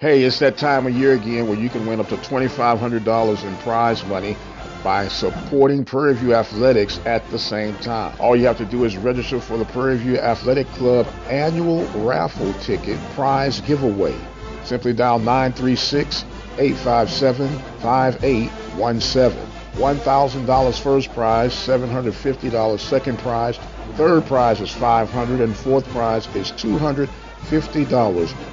Hey, it's that time of year again where you can win up to $2,500 in prize money by supporting Prairie View Athletics at the same time. All you have to do is register for the Prairie View Athletic Club annual raffle ticket prize giveaway. Simply dial 936-857-5817. $1,000 first prize, $750 second prize, third prize is $500, and fourth prize is $250.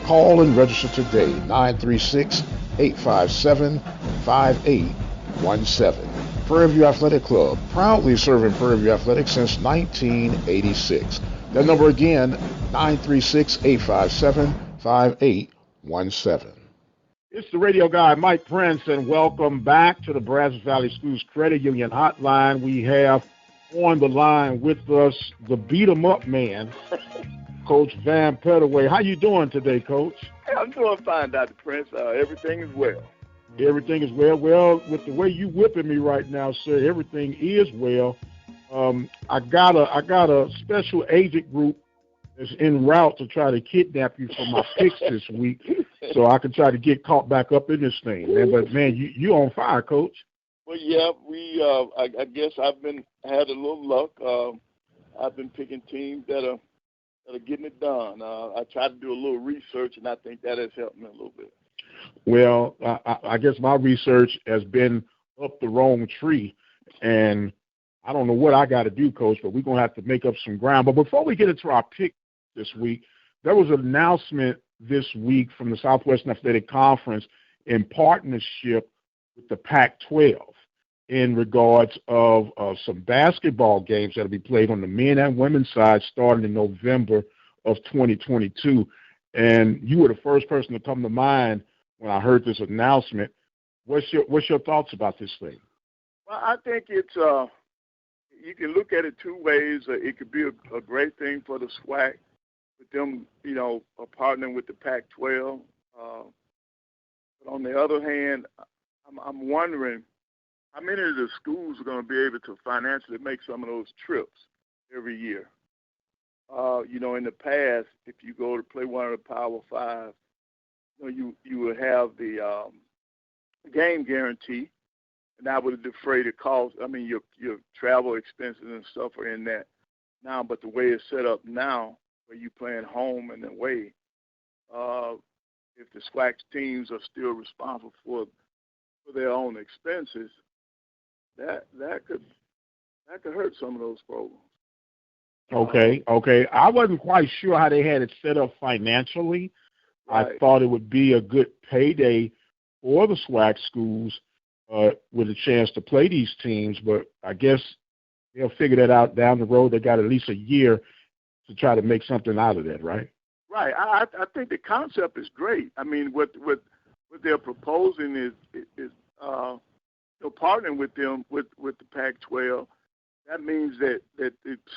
Call and register today, 936-857-5817. Prairie View Athletic Club, proudly serving Prairie View Athletics since 1986. That number again, 936-857-5817. It's the radio guy, Mike Prince, and welcome back to the Brazos Valley Schools Credit Union Hotline. We have on the line with us the beat-em-up man, Coach Van Pettaway. How you doing today, Coach? Hey, I'm doing fine, Dr. Prince. Everything is well. Everything is well. Well, with the way you whipping me right now, sir, everything is well. I got a special agent group that's en route to try to kidnap you for my picks this week, so I can try to get caught back up in this thing, man. But man, you on fire, Coach. Well, yeah, I guess I've had a little luck. I've been picking teams that are getting it done. I tried to do a little research, and I think that has helped me a little bit. Well, I guess my research has been up the wrong tree, and I don't know what I got to do, Coach, but we're going to have to make up some ground. But before we get into our pick this week, there was an announcement this week from the Southwestern Athletic Conference in partnership with the Pac-12 in regards of some basketball games that will be played on the men and women's side starting in November of 2022. And you were the first person to come to mind when I heard this announcement. What's your thoughts about this thing? Well, I think it's you can look at it two ways. It could be a great thing for the SWAC with them, partnering with the Pac-12. But on the other hand, I'm wondering how many of the schools are going to be able to financially make some of those trips every year. In the past, if you go to play one of the Power Five, you would have the game guarantee, and that would defray the cost. I mean, your travel expenses and stuff are in that now, but the way it's set up now, where you playing home and away, if the SWAC teams are still responsible for their own expenses, that could hurt some of those programs. Okay. I wasn't quite sure how they had it set up financially. Right. I thought it would be a good payday for the SWAC schools with a chance to play these teams, but I guess they'll figure that out down the road. They got at least a year to try to make something out of that, right? Right. I think the concept is great. I mean, what they're proposing is partnering with them with the Pac-12. That means that the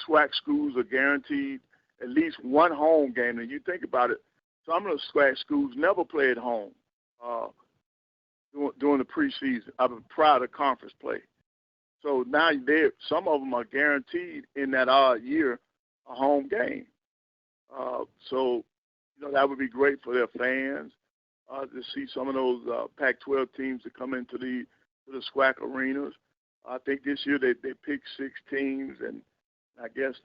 SWAC schools are guaranteed at least one home game. And you think about it, some of the SWAC schools never play at home during the preseason, prior to conference play. So now some of them are guaranteed in that odd year a home game. So that would be great for their fans to see some of those Pac-12 teams that come into the SWAC arenas. I think this year they picked 6 teams, and I guess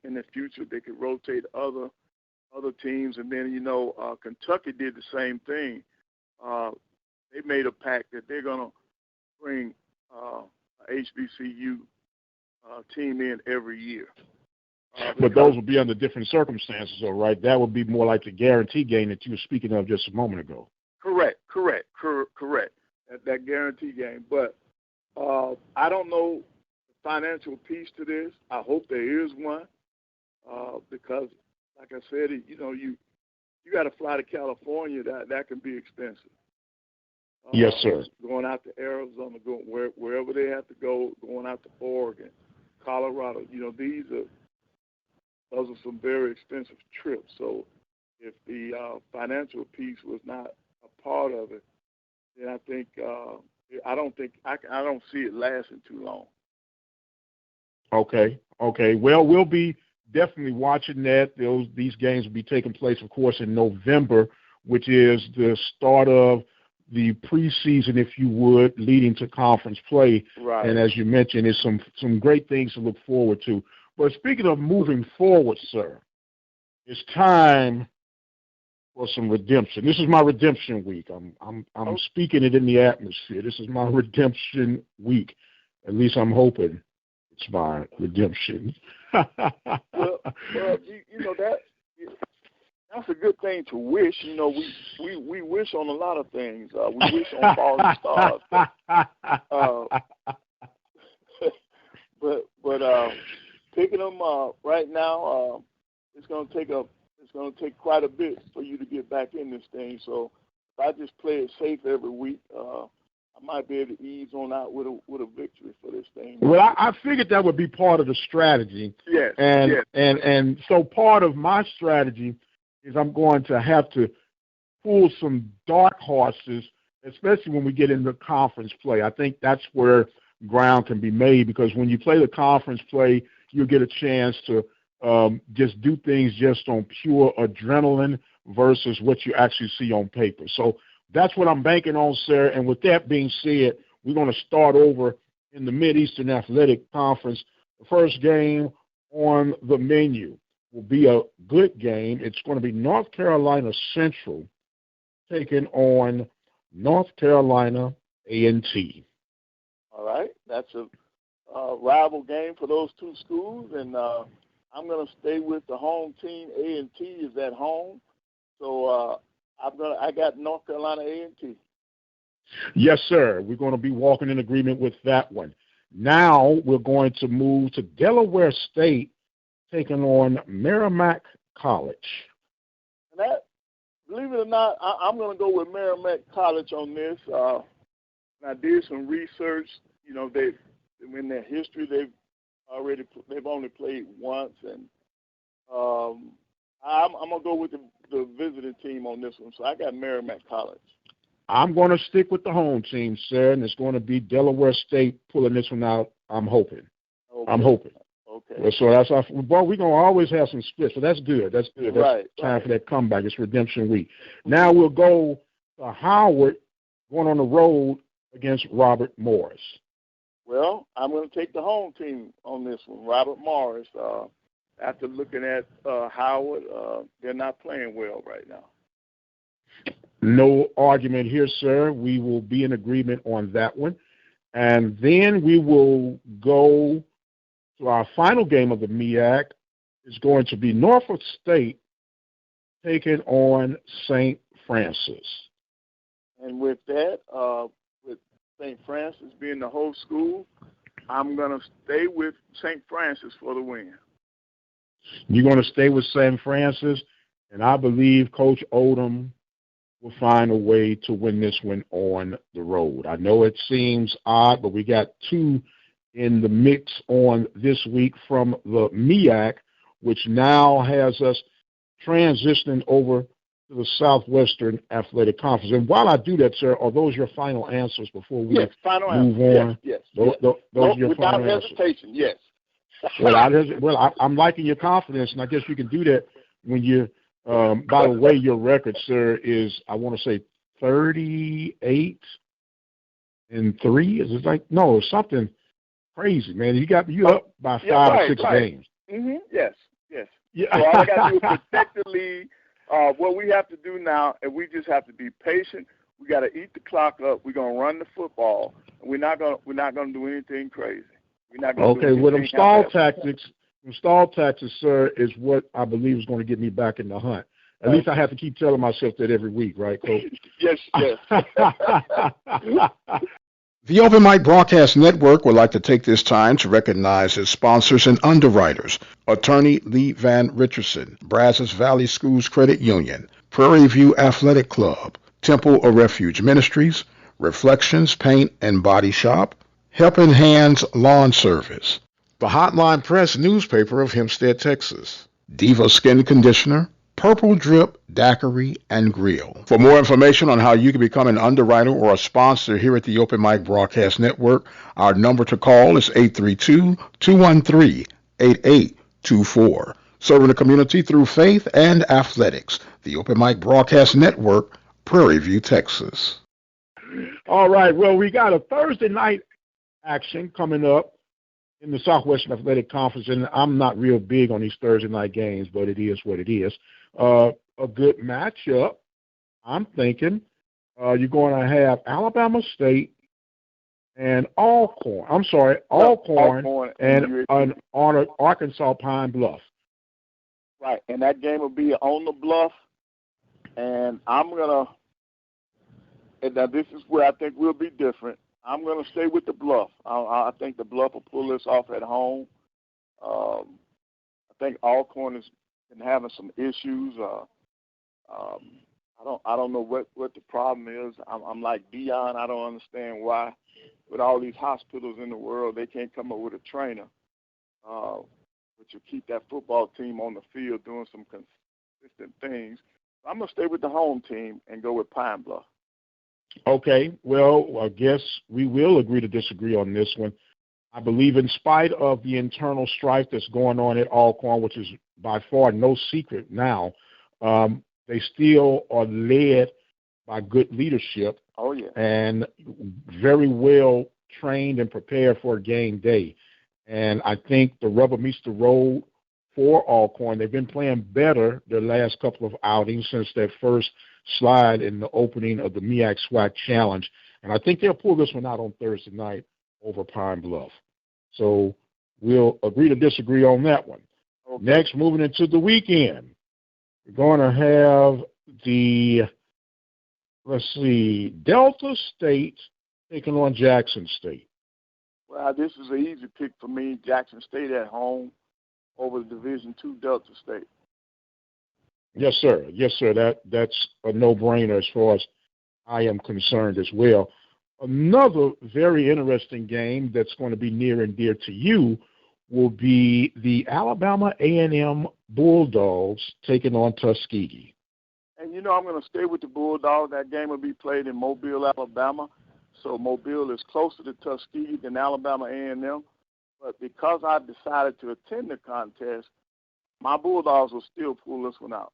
in the future they could rotate other teams. And then Kentucky did the same thing. They made a pact that they're going to bring a HBCU team in every year. But those would be under different circumstances, though, right? That would be more like the guarantee game that you were speaking of just a moment ago. Correct. That guarantee game. But I don't know the financial piece to this. I hope there is one because, like I said, you got to fly to California. That can be expensive. Yes, sir. Going out to Arizona, going wherever they have to go, going out to Oregon, Colorado. Those are some very expensive trips. So if the financial piece was not a part of it, then I think I don't see it lasting too long. Okay. Well, we'll be definitely watching that. These games will be taking place, of course, in November which is the start of the preseason, if you would, leading to conference play. Right. And as you mentioned, there's some great things to look forward to. But speaking of moving forward, sir, it's time for some redemption. This is my redemption week. I'm speaking it in the atmosphere. This is my redemption week. At least I'm hoping it's my redemption. well, you know that's a good thing to wish. You know, we wish on a lot of things. We wish on falling stars. But picking them right now, it's going to take quite a bit for you to get back in this thing. So if I just play it safe every week, I might be able to ease on out with a victory for this thing. Well, I figured that would be part of the strategy. Yes. And so part of my strategy is I'm going to have to pull some dark horses, especially when we get into conference play. I think that's where ground can be made, because when you play the conference play, you'll get a chance to just do things just on pure adrenaline versus what you actually see on paper. So that's what I'm banking on, sir. And with that being said, we're going to start over in the Mid-Eastern Athletic Conference. The first game on the menu will be a good game. It's going to be North Carolina Central taking on North Carolina A&T. All right. That's a rival game for those two schools, and I'm going to stay with the home team. A&T is at home. So I got North Carolina A&T. Yes, sir. We're going to be walking in agreement with that one. Now we're going to move to Delaware State, taking on Merrimack College. And that, believe it or not, I'm going to go with Merrimack College on this. I did some research. You know, in their history, they've only played once, and I'm going to go with the visiting team on this one. So I got Merrimack College. I'm going to stick with the home team, sir, and it's going to be Delaware State pulling this one out. I'm hoping. Okay. I'm hoping. Okay. So that's our, well, we're going to always have some splits, so that's good. That's good. That's right, time for that comeback. It's redemption week. Now we'll go to Howard, going on the road against Robert Morris. Well, I'm going to take the home team on this one, Robert Morris. After looking at Howard, they're not playing well right now. No argument here, sir. We will be in agreement on that one. And then we will go to our final game of the MEAC. It's going to be Norfolk State taking on St. Francis. And with that, with St. Francis being the host school, I'm going to stay with St. Francis for the win. You're going to stay with St. Francis, and I believe Coach Odom will find a way to win this one on the road. I know it seems odd, but we got two in the mix on this week from the MEAC, which now has us transitioning over to the Southwestern Athletic Conference. And while I do that, sir, are those your final answers before we move on? Yes. Those are your final answers. Without hesitation, yes. I'm liking your confidence, and I guess you can do that when you by the way, your record, sir, is, I want to say 38-3. Is it like, no, something crazy, man. You up by 5 or 6 games. Mm-hmm. Yes. Yeah. So all I got to do is protect the lead. What we have to do now, and we just have to be patient. We got to eat the clock up. We're gonna run the football, and we're not gonna do anything crazy. We're not gonna do anything. Well, them stall tactics, sir, is what I believe is going to get me back in the hunt. At least I have to keep telling myself that every week, right, Coach? Yes. The Open Mic Broadcast Network would like to take this time to recognize its sponsors and underwriters: Attorney Lee Van Richardson, Brazos Valley Schools Credit Union, Prairie View Athletic Club, Temple of Refuge Ministries, Reflections Paint and Body Shop, Helping Hands Lawn Service, the Hotline Press newspaper of Hempstead, Texas, Diva Skin Conditioner, Purple Drip Daiquiri and Grill. For more information on how you can become an underwriter or a sponsor here at the Open Mic Broadcast Network, our number to call is 832-213-8824. Serving the community through faith and athletics. The Open Mic Broadcast Network, Prairie View, Texas. All right. Well, we got a Thursday night action coming up in the Southwestern Athletic Conference, and I'm not real big on these Thursday night games, but it is what it is. A good matchup. I'm thinking you're going to have Alabama State and Alcorn. Alcorn and Arkansas Pine Bluff. Right, and that game will be on the Bluff, and now this is where I think we'll be different. I'm going to stay with the Bluff. I think the Bluff will pull this off at home. I think Alcorn has been having some issues. I don't know what the problem is. I'm like Dion. I don't understand why, with all these hospitals in the world, they can't come up with a trainer, which will keep that football team on the field doing some consistent things. I'm going to stay with the home team and go with Pine Bluff. Okay. Well, I guess we will agree to disagree on this one. I believe in spite of the internal strife that's going on at Alcorn, which is by far no secret now, they still are led by good leadership. Oh, yeah. And very well trained and prepared for a game day. And I think the rubber meets the road for Alcorn. They've been playing better their last couple of outings since their first slide in the opening of the MEAC SWAC Challenge. And I think they'll pull this one out on Thursday night over Pine Bluff. So we'll agree to disagree on that one. Okay. Next, moving into the weekend, we're going to have Delta State taking on Jackson State. Well, this is an easy pick for me. Jackson State at home over the Division II Delta State. Yes, sir. Yes, sir. That's a no-brainer as far as I am concerned as well. Another very interesting game that's going to be near and dear to you will be the Alabama A&M Bulldogs taking on Tuskegee. And, I'm going to stay with the Bulldogs. That game will be played in Mobile, Alabama. So Mobile is closer to Tuskegee than Alabama A&M. But because I decided to attend the contest, my Bulldogs will still pull this one out.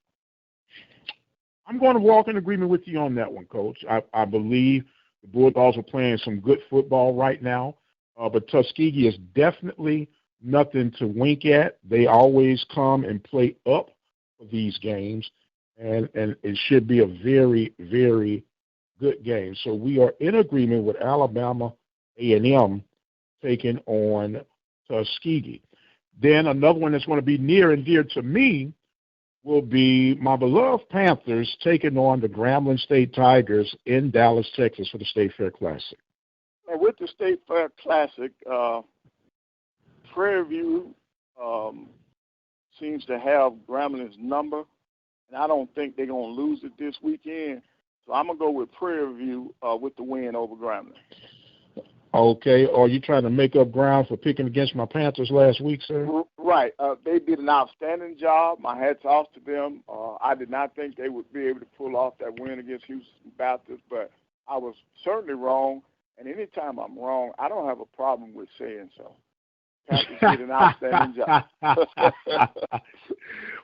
I'm going to walk in agreement with you on that one, Coach. I believe the Bulldogs are playing some good football right now. But Tuskegee is definitely nothing to wink at. They always come and play up for these games. And it should be a very, very good game. So we are in agreement with Alabama A&M taking on Tuskegee. Then another one that's going to be near and dear to me will be my beloved Panthers taking on the Grambling State Tigers in Dallas, Texas for the State Fair Classic. And with the State Fair Classic, Prairie View seems to have Grambling's number, and I don't think they're going to lose it this weekend. So I'm going to go with Prairie View with the win over Grambling. Okay. Are you trying to make up ground for picking against my Panthers last week, sir? Right. They did an outstanding job. My hat's off to them. I did not think they would be able to pull off that win against Houston Baptist, but I was certainly wrong. And anytime I'm wrong, I don't have a problem with saying so. Panthers did an outstanding job.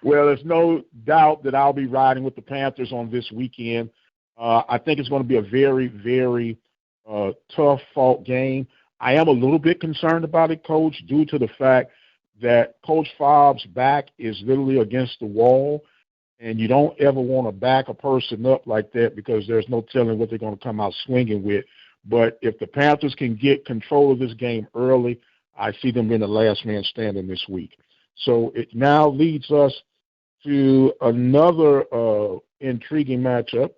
Well, there's no doubt that I'll be riding with the Panthers on this weekend. I think it's going to be a very, very tough fought game. I am a little bit concerned about it, Coach, due to the fact that Coach Fobb's back is literally against the wall, and you don't ever want to back a person up like that because there's no telling what they're going to come out swinging with. But if the Panthers can get control of this game early, I see them being the last man standing this week. So it now leads us to another intriguing matchup,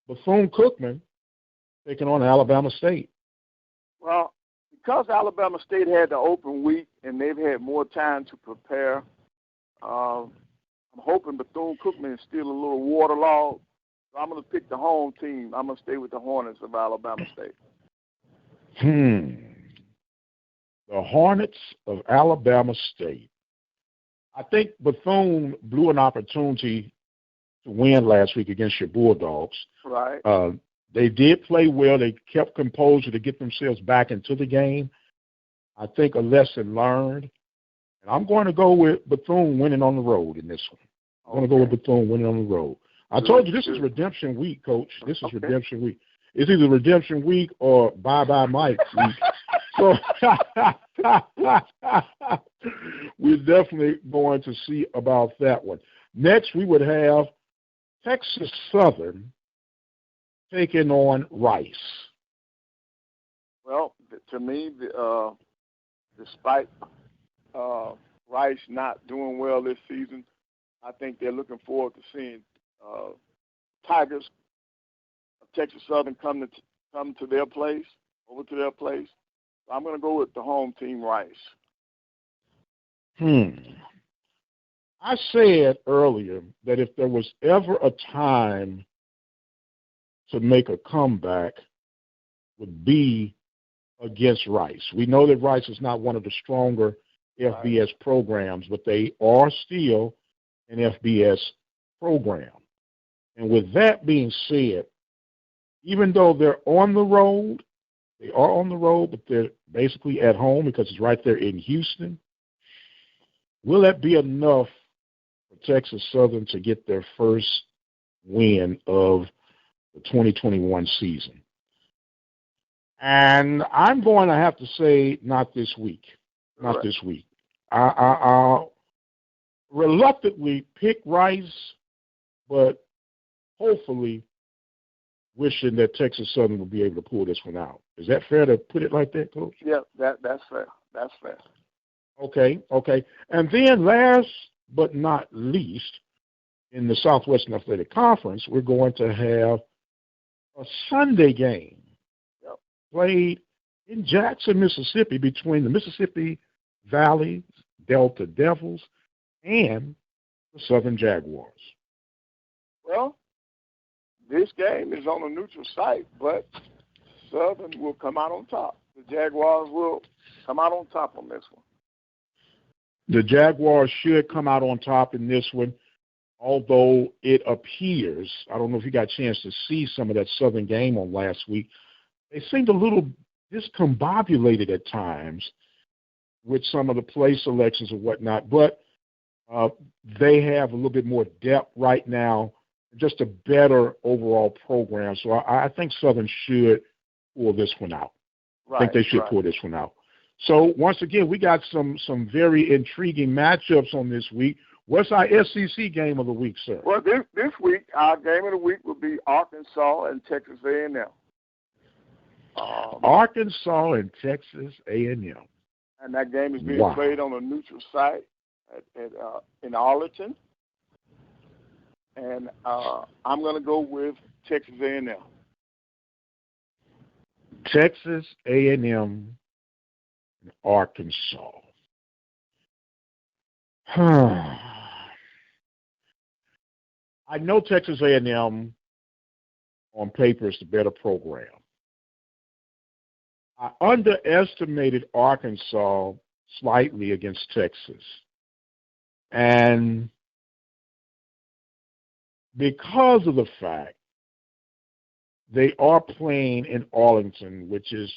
Buffoon-Cookman taking on Alabama State. Well, because Alabama State had the open week and they've had more time to prepare, I'm hoping Bethune-Cookman is still a little waterlogged. So I'm going to pick the home team. I'm going to stay with the Hornets of Alabama State. The Hornets of Alabama State. I think Bethune blew an opportunity to win last week against your Bulldogs. Right. They did play well. They kept composure to get themselves back into the game. I think a lesson learned. And I'm going to go with Buffoon winning on the road in this one. I'm going to go with Buffoon winning on the road. I told you this is redemption week, Coach. This is redemption week. It's either redemption week or bye-bye Mike week. So we're definitely going to see about that one. Next, we would have Texas Southern taking on Rice. Well, to me, despite Rice not doing well this season, I think they're looking forward to seeing Tigers of Texas Southern come to their place, over to their place. So I'm going to go with the home team, Rice. I said earlier that if there was ever a time to make a comeback, would be against Rice. We know that Rice is not one of the stronger FBS programs, but they are still an FBS program. And with that being said, even though they're on the road, but they're basically at home because it's right there in Houston. Will that be enough for Texas Southern to get their first win of the 2021 season? And I'm going to have to say not this week. Not this week. I'll reluctantly pick Rice, but hopefully wishing that Texas Southern will be able to pull this one out. Is that fair to put it like that, Coach? Yeah, that's fair. That's fair. Okay. And then last but not least, in the Southwestern Athletic Conference, we're going to have a Sunday game played in Jackson, Mississippi, between the Mississippi Valley Delta Devils and the Southern Jaguars. Well, this game is on a neutral site, but Southern will come out on top. The Jaguars will come out on top on this one. The Jaguars should come out on top in this one, although it appears, I don't know if you got a chance to see some of that Southern game on last week, they seemed a little discombobulated at times with some of the play selections and whatnot, but they have a little bit more depth right now, just a better overall program. So I think Southern should pull this one out. I think they should pull this one out. So once again, we got some very intriguing matchups on this week. What's our SEC game of the week, sir? Well, this week, our game of the week will be Arkansas and Texas A&M. Arkansas and Texas A&M. And that game is being played on a neutral site in Arlington. And I'm going to go with Texas A&M. Texas A&M and Arkansas. I know Texas A&M on paper is the better program. I underestimated Arkansas slightly against Texas. And because of the fact they are playing in Arlington, which is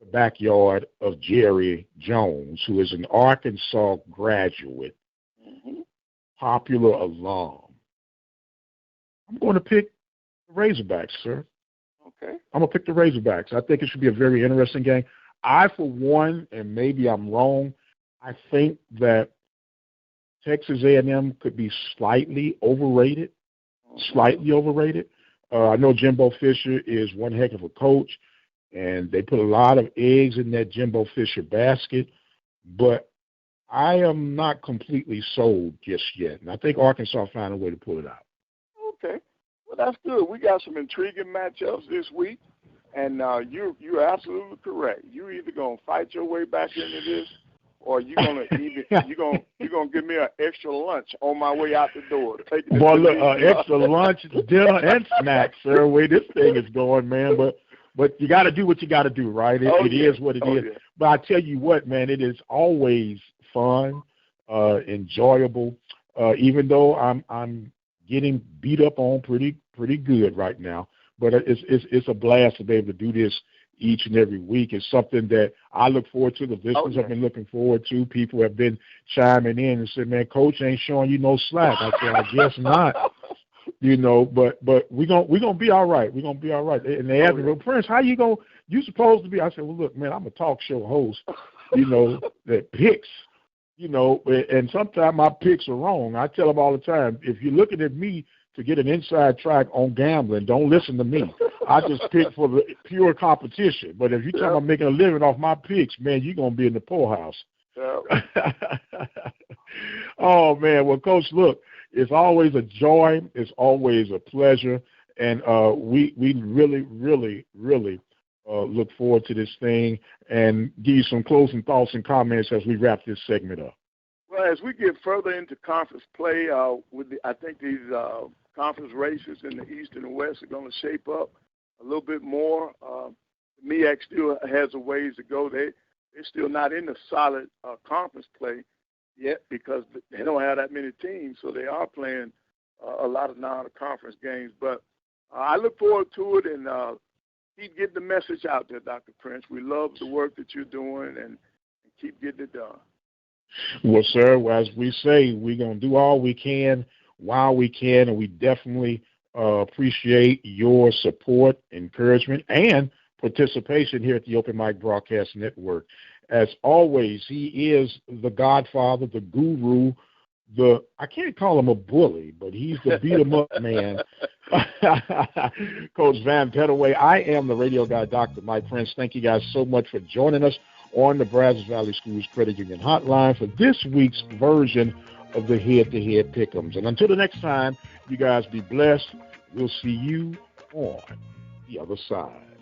the backyard of Jerry Jones, who is an Arkansas graduate, popular alum, I'm going to pick the Razorbacks, sir. Okay. I'm going to pick the Razorbacks. I think it should be a very interesting game. I, for one, and maybe I'm wrong, I think that Texas A&M could be slightly overrated. I know Jimbo Fisher is one heck of a coach, and they put a lot of eggs in that Jimbo Fisher basket, but I am not completely sold just yet, and I think Arkansas found a way to pull it out. Okay. Well, that's good. We got some intriguing matchups this week, and you're absolutely correct. You're either going to fight your way back into this, or you're gonna give me an extra lunch on my way out the door. Boy, look, extra lunch, dinner, and snacks, sir. The way this thing is going, man. But you got to do what you got to do, right? It is what it is. Yeah. But I tell you what, man, it is always fun, enjoyable. Even though I'm getting beat up on pretty good right now, but it's a blast to be able to do this each and every week. It's something that I look forward to. The listeners have been looking forward to. People have been chiming in and said, man, Coach ain't showing you no slack. I said, I guess not. But we're gonna be all right. We're gonna be all right. And they asked me, well, Prince, how you supposed to be? I said, well, look, man, I'm a talk show host, that picks, and sometimes my picks are wrong. I tell them all the time, if you're looking at me to get an inside track on gambling, don't listen to me. I just pick for the pure competition. But if you're talking about making a living off my picks, man, you're going to be in the poorhouse. Oh, man. Well, Coach, look, it's always a joy. It's always a pleasure. And we really, really, really look forward to this thing and give you some closing thoughts and comments as we wrap this segment up. Well, as we get further into conference play, I think these conference races in the East and the West are going to shape up a little bit more. The MEAC still has a ways to go. They're still not in the solid conference play yet because they don't have that many teams, so they are playing a lot of non-conference games. But I look forward to it and keep getting the message out there, Dr. Prince. We love the work that you're doing and keep getting it done. Well, sir, as we say, we're going to do all we can while we can, and we definitely appreciate your support, encouragement, and participation here at the Open Mic Broadcast Network. As always, he is the godfather, the guru, I can't call him a bully, but he's the beat-em-up man. Coach Van Pettaway. I am the radio guy, Dr. Mike Prince. Thank you guys so much for joining us on the Brazos Valley Schools Credit Union Hotline for this week's version of the Head-to-Head Pick'ems. And until the next time, you guys be blessed. We'll see you on the other side.